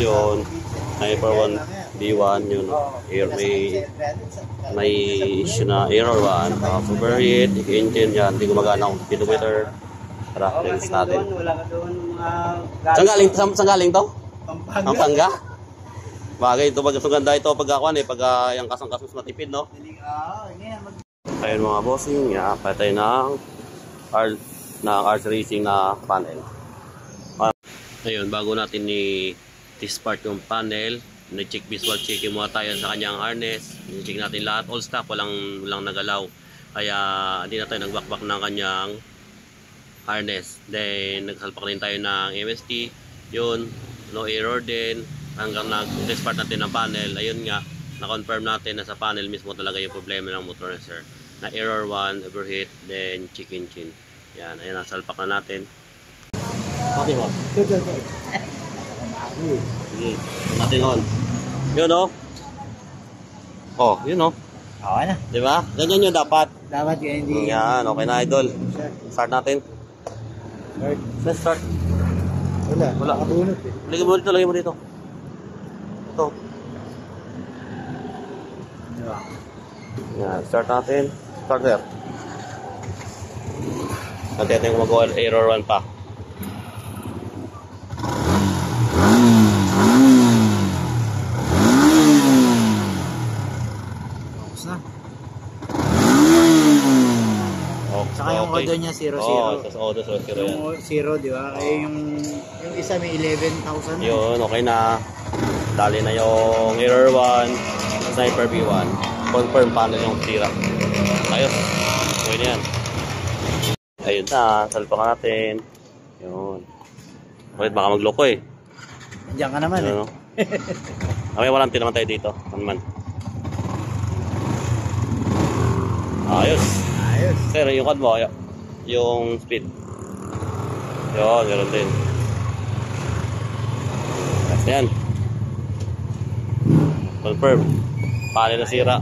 yun. Sniper 1 B1 yun. May issue na error 1. Overheat, engine yan. Hindi gumagana ang speedometer. Tara, release natin. Saan galing to? Pampanga? Bagay ito, pag ganda ito pag yung kasang-kasos matipid, no? Ayun mga bossing, patay ng RC Racing na panel. Ayun, bago natin i-start yung panel, na-check visual checking muna tayo sa kanyang harness. I-check natin lahat, all stock, walang nagalaw. Kaya hindi na tayo nagbakbak ng kanyang harness. Then nagsalpak din tayo ng MST. Yun, no error din hanggang nag-start natin ng panel. Ayun nga, na-confirm natin na sa panel mismo talaga yung problema ng motor na sir. Na error 1, overheat, then check engine. Yan, ayun, nasalpak na natin. Pati mo. Sige, natin on. Yun o. Oh, yun o. Okay na. Diba? Ganyan yun dapat. Dapat yun, hindi. Yan, okay na idol. Start natin. Let's start. Wala. Nakabunot eh. Lagay mo dito. Ito. Yan, start natin. Start there. Natin natin magawa error 1 pa. Saka yung order niya 0-0. Oo, sa order 0-0 yan. Yung 0, di ba? Eh, yung isa may 11,000. Yun, okay na. Dali na yung error 1, sniper B1. Confirm panel yung tira. Ayos. Okay na yan. Ayun na, salpa natin. Yun. Bakit baka magloko eh. Diyan ka naman yun, eh. May warranty naman tayo dito. Naman. Ayos. Ayos. Sir, yung quad mo, yung speed. Yun, ganoon din. Tapos yan. Confirm. Panel na sira.